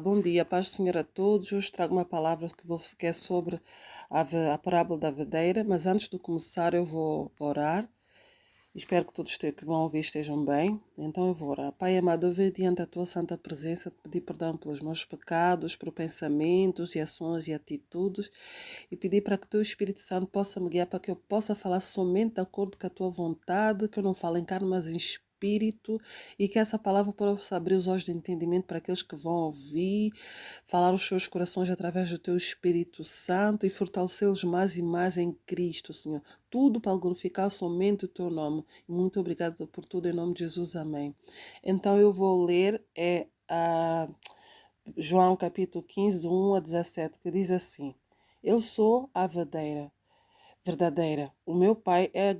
Bom dia, paz do Senhor a todos. Hoje trago uma palavra que é sobre a parábola da videira, mas antes de começar eu vou orar. Espero que todos que vão ouvir estejam bem. Então eu vou orar. Pai amado, eu venho diante da tua santa presença pedir perdão pelos meus pecados, por pensamentos e ações e atitudes e pedir para que o teu Espírito Santo possa me guiar para que eu possa falar somente de acordo com a tua vontade, que eu não fale em carne, mas em espírito, e que essa palavra possa abrir os olhos de entendimento para aqueles que vão ouvir, falar os seus corações através do teu Espírito Santo e fortalecê-los mais e mais em Cristo, Senhor. Tudo para glorificar somente o teu nome. Muito obrigada por tudo, em nome de Jesus. Amém. Então eu vou ler João capítulo 15, 1 a 17, que diz assim: Eu sou a videira verdadeira. O meu pai é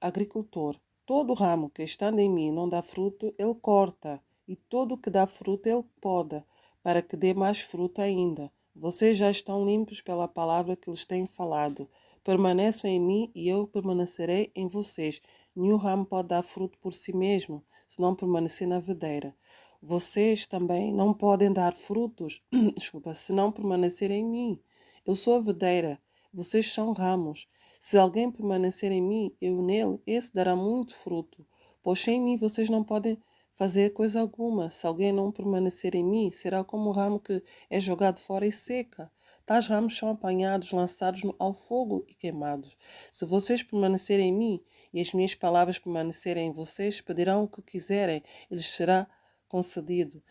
agricultor. Todo ramo que estando em mim não dá fruto, ele corta, e todo o que dá fruto, ele poda, para que dê mais fruto ainda. Vocês já estão limpos pela palavra que lhes tenho falado. Permaneçam em mim e eu permanecerei em vocês. Nenhum ramo pode dar fruto por si mesmo, se não permanecer na videira. Vocês também não podem dar frutos, desculpa, se não permanecerem em mim. Eu sou a videira, vocês são ramos. Se alguém permanecer em mim, eu nele, esse dará muito fruto. Pois sem mim vocês não podem fazer coisa alguma. Se alguém não permanecer em mim, será como o ramo que é jogado fora e seca. Tais ramos são apanhados, lançados ao fogo e queimados. Se vocês permanecerem em mim e as minhas palavras permanecerem em vocês, pedirão o que quiserem e lhes será concedido.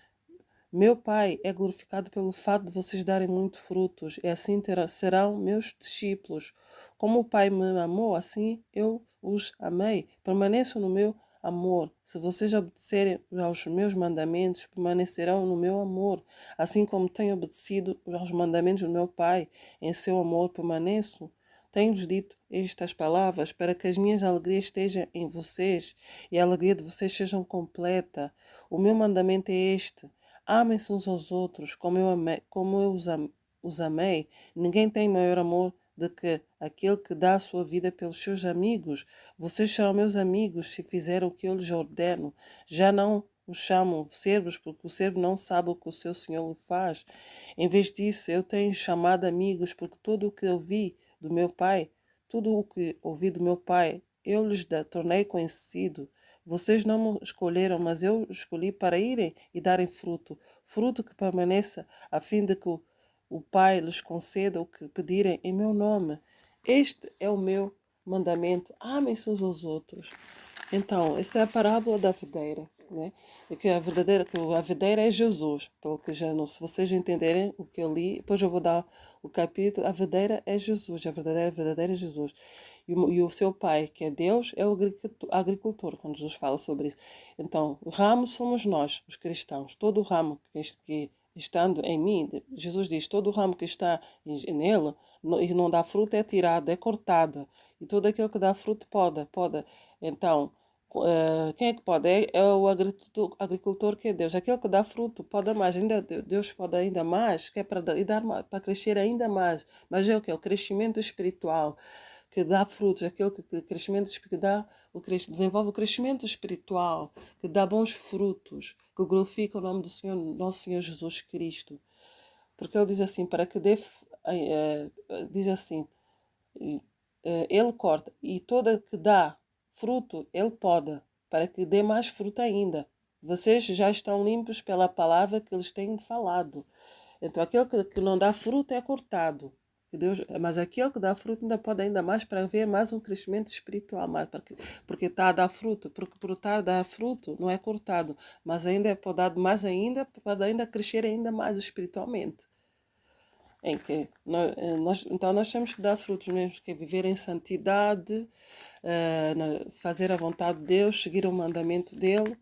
Meu Pai é glorificado pelo fato de vocês darem muito frutos, e assim serão meus discípulos. Como o Pai me amou, assim eu os amei. Permaneçam no meu amor. Se vocês obedecerem aos meus mandamentos, permanecerão no meu amor. Assim como tenho obedecido aos mandamentos do meu Pai, em seu amor permaneço. Tenho-vos dito estas palavras para que as minhas alegrias estejam em vocês e a alegria de vocês seja completa. O meu mandamento é este: amem-se uns aos outros, como eu os amei. Ninguém tem maior amor do que aquele que dá a sua vida pelos seus amigos. Vocês serão meus amigos se fizerem o que eu lhes ordeno. Já não os chamo servos, porque o servo não sabe o que o seu senhor lhe faz. Em vez disso, eu tenho chamado amigos, porque tudo o que ouvi do meu pai, tudo o que ouvi do meu pai, eu lhes tornei conhecido. Vocês não me escolheram, mas eu escolhi para irem e darem fruto, fruto que permaneça, a fim de que o Pai lhes conceda o que pedirem em meu nome. Este é o meu mandamento. Amem-se uns aos outros. Então, essa é a parábola da videira, né? E que a videira é Jesus, pelo que já não, se vocês entenderem o que eu li, depois eu vou dar o capítulo. A videira é Jesus, a verdadeira é Jesus. E o seu pai, que é Deus, é o agricultor, quando Jesus fala sobre isso. Então, o ramo somos nós, os cristãos. Todo o ramo que estando em mim, Jesus diz, todo o ramo que está nele e não dá fruto é tirado, é cortado. E todo aquele que dá fruto poda. Então, quem é que pode? É o agricultor que é Deus. Aquele que dá fruto pode mais. Ainda, Deus pode ainda mais, que é para dar para crescer ainda mais. Mas é o que? O crescimento espiritual que dá frutos, aquele que dá desenvolve o crescimento espiritual, que dá bons frutos, que glorifica o nome do Senhor, nosso Senhor Jesus Cristo. Porque ele diz assim, para que dê, diz assim, ele corta, e toda que dá fruto, ele poda, para que dê mais fruto ainda. Vocês já estão limpos pela palavra que eles têm falado. Então, aquele que não dá fruto é cortado. Mas aquele que dá fruto ainda pode ainda mais para ver mais um crescimento espiritual, mais, porque está a dar fruto, porque por estar a dar fruto não é cortado, mas ainda é podado mais ainda para ainda crescer ainda mais espiritualmente. Em que então nós temos que dar frutos mesmo, que é viver em santidade, fazer a vontade de Deus, seguir o mandamento dele,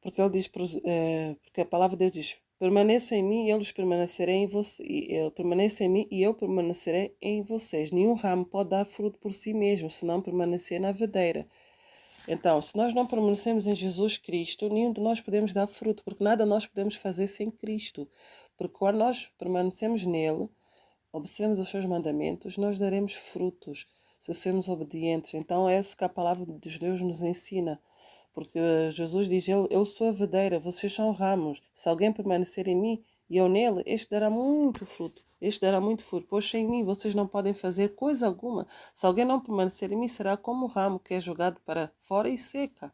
porque ele diz, porque a palavra de Deus diz: permaneça em mim e eles permanecerem em você, permaneça em mim e eu permanecerei em vocês. Nenhum ramo pode dar fruto por si mesmo, se não permanecer na videira. Então, se nós não permanecemos em Jesus Cristo, nenhum de nós podemos dar fruto, porque nada nós podemos fazer sem Cristo. Porque quando nós permanecemos nele, obedecemos os seus mandamentos, nós daremos frutos, se sermos obedientes. Então é isso que a palavra de Deus nos ensina. Porque Jesus diz, eu sou a videira, vocês são ramos. Se alguém permanecer em mim e eu nele, este dará muito fruto. Este dará muito fruto, pois sem mim vocês não podem fazer coisa alguma. Se alguém não permanecer em mim, será como o ramo que é jogado para fora e seca.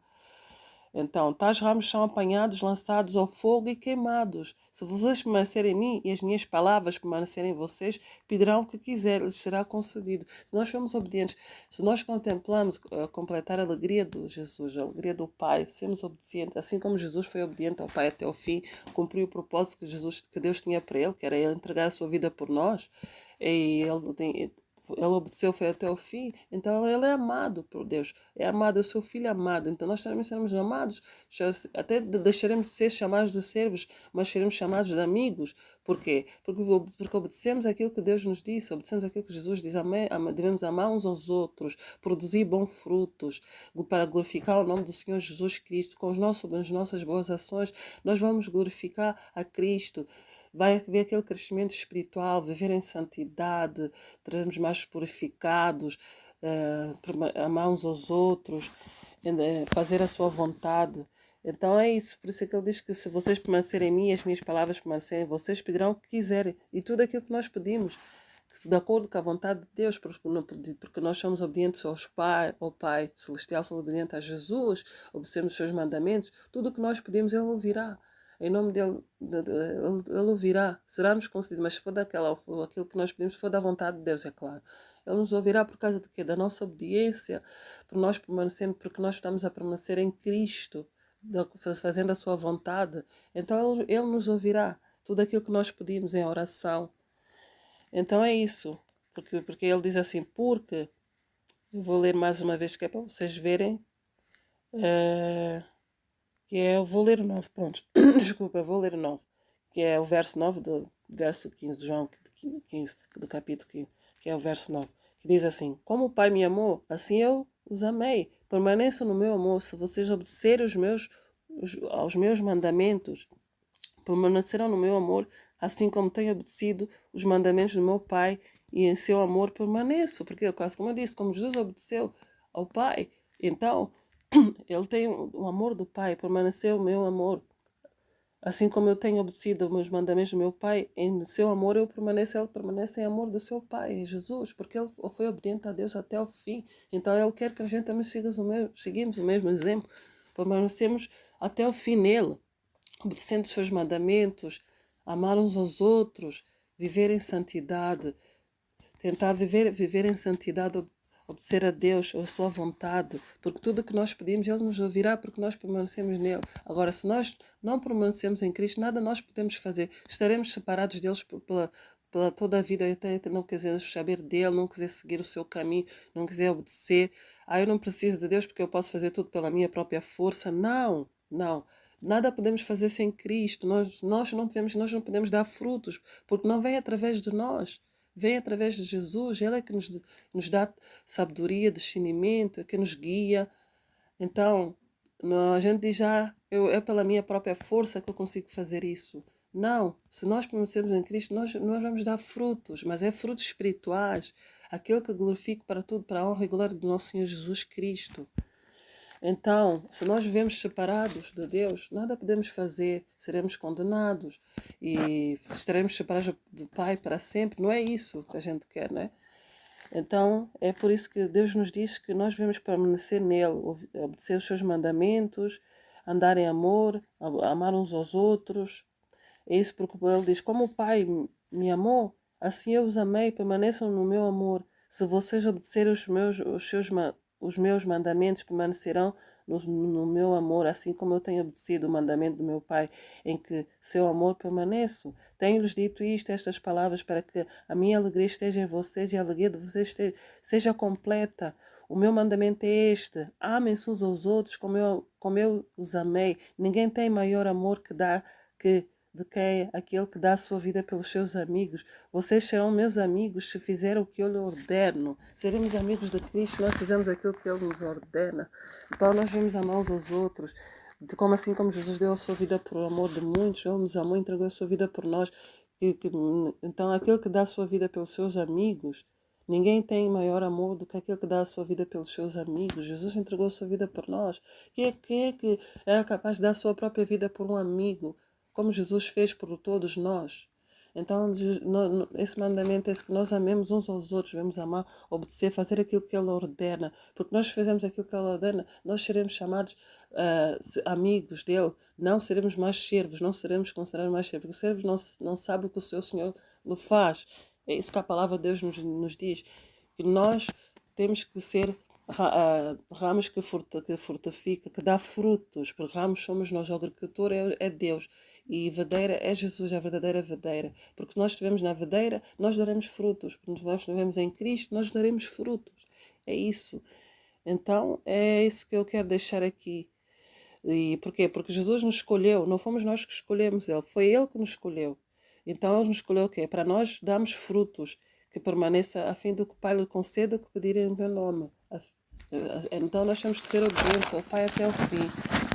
Então, tais ramos são apanhados, lançados ao fogo e queimados. Se vocês permanecerem em mim e as minhas palavras permanecerem em vocês, pedirão o que quiserem, lhes será concedido. Se nós formos obedientes, se nós contemplamos completar a alegria de Jesus, a alegria do Pai, sermos obedientes, assim como Jesus foi obediente ao Pai até o fim, cumpriu o propósito que Deus tinha para ele, que era ele entregar a sua vida por nós, e ele obedeceu, foi até o fim, então ele é amado por Deus, é amado, é o seu filho amado, então nós também seremos amados, até deixaremos de ser chamados de servos, mas seremos chamados de amigos. Por quê? Porque obedecemos aquilo que Deus nos disse, obedecemos aquilo que Jesus diz, devemos amar uns aos outros, produzir bons frutos, para glorificar o nome do Senhor Jesus Cristo, com as nossas boas ações, nós vamos glorificar a Cristo. Vai haver aquele crescimento espiritual, viver em santidade, teremos mais purificados, amar uns aos outros, fazer a sua vontade. Então é isso, por isso é que ele diz que se vocês permanecerem em mim e as minhas palavras permanecerem em vocês, pedirão o que quiserem. E tudo aquilo que nós pedimos, de acordo com a vontade de Deus, porque nós somos obedientes ao Pai Celestial, somos obedientes a Jesus, obedecemos os seus mandamentos, tudo o que nós pedimos Ele ouvirá. Em nome dele, ele ouvirá, será-nos concedido, mas se for aquilo que nós pedimos, se for da vontade de Deus, é claro. Ele nos ouvirá por causa de quê? Da nossa obediência, por nós permanecendo, porque nós estamos a permanecer em Cristo, fazendo a sua vontade. Então ele nos ouvirá tudo aquilo que nós pedimos em oração. Então é isso, porque ele diz assim, porque, eu vou ler mais uma vez que é para vocês verem, que é, eu vou ler o 9, pronto, desculpa, eu vou ler o 9, que é o verso 9 do verso 15 de João 15, do capítulo 15, que é o verso 9, que diz assim, como o Pai me amou, assim eu os amei, permaneçam no meu amor, se vocês obedecerem aos meus mandamentos, permanecerão no meu amor, assim como tenho obedecido os mandamentos do meu Pai, e em seu amor permaneço, porque quase como eu disse, como Jesus obedeceu ao Pai, então ele tem o amor do Pai, permaneceu o meu amor. Assim como eu tenho obedecido os meus mandamentos do meu Pai, em seu amor eu permaneço, ele permanece em amor do seu Pai, em Jesus, porque ele foi obediente a Deus até o fim. Então ele quer que a gente também seguimos o mesmo exemplo, permanecemos até o fim nele, obedecendo os seus mandamentos, amar uns aos outros, viver em santidade, tentar viver em santidade, obedecer a Deus, a sua vontade, porque tudo o que nós pedimos, Ele nos ouvirá porque nós permanecemos nele. Agora, se nós não permanecemos em Cristo, nada nós podemos fazer. Estaremos separados deles pela toda a vida, até não quiser saber dele, não quiser seguir o seu caminho, não quiser obedecer. Eu não preciso de Deus porque eu posso fazer tudo pela minha própria força. Não, não. Nada podemos fazer sem Cristo. Nós não podemos dar frutos, porque não vem através de nós. Vem através de Jesus, Ele é que nos dá sabedoria, discernimento, é que nos guia. Então, a gente diz, é pela minha própria força que eu consigo fazer isso. Não, se nós permanecemos em Cristo, nós vamos dar frutos, mas é frutos espirituais, aquele que glorifica para tudo, para a honra e glória do nosso Senhor Jesus Cristo. Então, se nós vivemos separados de Deus, nada podemos fazer, seremos condenados e estaremos separados do Pai para sempre. Não é isso que a gente quer, não é? Então, é por isso que Deus nos diz que nós devemos permanecer nele, obedecer os seus mandamentos, andar em amor, amar uns aos outros. É isso porque ele diz, como o Pai me amou, assim eu os amei, permaneçam no meu amor. Se vocês obedecerem os meus mandamentos, permanecerão no meu amor, assim como eu tenho obedecido o mandamento do meu Pai, em que seu amor permaneço. Tenho-lhes dito estas palavras, para que a minha alegria esteja em vocês e a alegria de vocês seja completa. O meu mandamento é este: amem-se uns aos outros como eu os amei. Ninguém tem maior amor de que é aquele que dá a sua vida pelos seus amigos. Vocês serão meus amigos se fizerem o que eu lhe ordeno. Seremos amigos de Cristo, nós fizemos aquilo que Ele nos ordena. Então nós devemos amar uns aos outros. Assim como Jesus deu a sua vida por amor de muitos, Ele nos amou e entregou a sua vida por nós. Então aquele que dá a sua vida pelos seus amigos, Ninguém tem maior amor do que aquele que dá a sua vida pelos seus amigos. Jesus entregou a sua vida por nós. Quem é que era capaz de dar a sua própria vida por um amigo, como Jesus fez por todos nós? Então, esse mandamento é esse, que nós amemos uns aos outros, devemos amar, obedecer, fazer aquilo que Ele ordena, porque nós fazemos aquilo que Ele ordena, nós seremos chamados amigos dele, não seremos mais servos, não seremos considerados mais servos, porque o servo não sabe o que o seu Senhor lhe faz. É isso que a palavra de Deus nos diz, que nós temos que ser ramos que frutifica, que dá frutos, porque ramos somos nós, o agricultor é Deus, e videira é Jesus, a verdadeira videira, porque nós estivemos na videira, nós daremos frutos, porque nós estivemos em Cristo, nós daremos frutos, é isso. Então, é isso que eu quero deixar aqui. E porquê? Porque Jesus nos escolheu, não fomos nós que escolhemos Ele, foi Ele que nos escolheu. Então Ele nos escolheu o quê? Para nós darmos frutos que permaneça, a fim de que o Pai lhe conceda o que pedirem em meu nome. Então nós temos que ser obedientes ao Pai até o fim.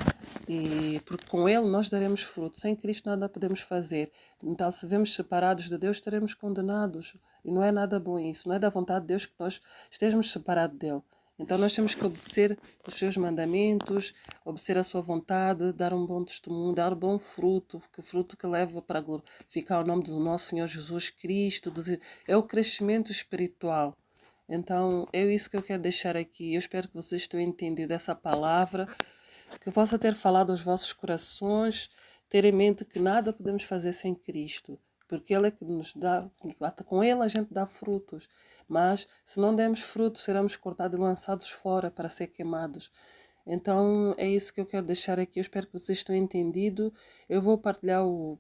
E porque com Ele nós daremos fruto. Sem Cristo nada podemos fazer. Então, se vivemos separados de Deus, estaremos condenados. E não é nada bom isso. Não é da vontade de Deus que nós estejamos separados dele. Então, nós temos que obedecer os seus mandamentos, obedecer a sua vontade, dar um bom testemunho, dar bom fruto, que fruto que leva para glorificar o nome do nosso Senhor Jesus Cristo. É o crescimento espiritual. Então, é isso que eu quero deixar aqui. Eu espero que vocês tenham entendido essa palavra, que possa ter falado aos vossos corações, ter em mente que nada podemos fazer sem Cristo, porque Ele é que nos dá, com Ele a gente dá frutos, mas se não dermos frutos, seremos cortados e lançados fora para ser queimados. Então é isso que eu quero deixar aqui. Eu espero que vocês tenham entendido. Eu vou partilhar o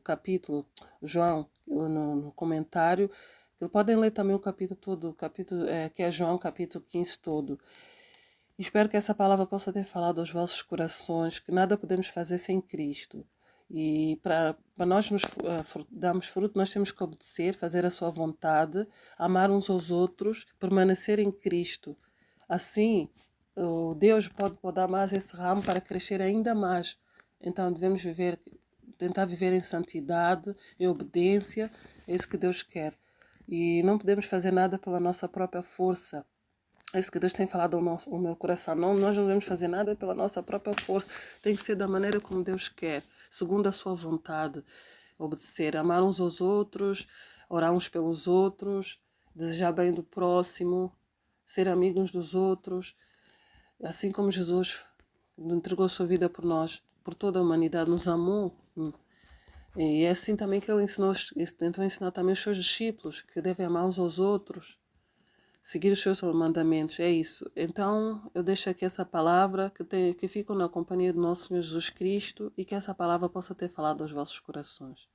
capítulo, João, no comentário. Podem ler também o capítulo todo, que é João, capítulo 15 todo. Espero que essa palavra possa ter falado aos vossos corações, que nada podemos fazer sem Cristo. E para nós nos darmos fruto, nós temos que obedecer, fazer a sua vontade, amar uns aos outros, permanecer em Cristo. Assim, Deus pode podar mais esse ramo para crescer ainda mais. Então devemos tentar viver em santidade, em obediência, é isso que Deus quer. E não podemos fazer nada pela nossa própria força. É isso que Deus tem falado ao meu coração. Nós não devemos fazer nada pela nossa própria força. Tem que ser da maneira como Deus quer, segundo a sua vontade. Obedecer, amar uns aos outros, orar uns pelos outros, desejar bem do próximo, ser amigos dos outros. Assim como Jesus entregou a sua vida por nós, por toda a humanidade, nos amou. E é assim também que Ele tentou ensinar também os seus discípulos, que devem amar uns aos outros, seguir os seus mandamentos, é isso. Então, eu deixo aqui essa palavra, que fica na companhia do nosso Senhor Jesus Cristo, e que essa palavra possa ter falado aos vossos corações.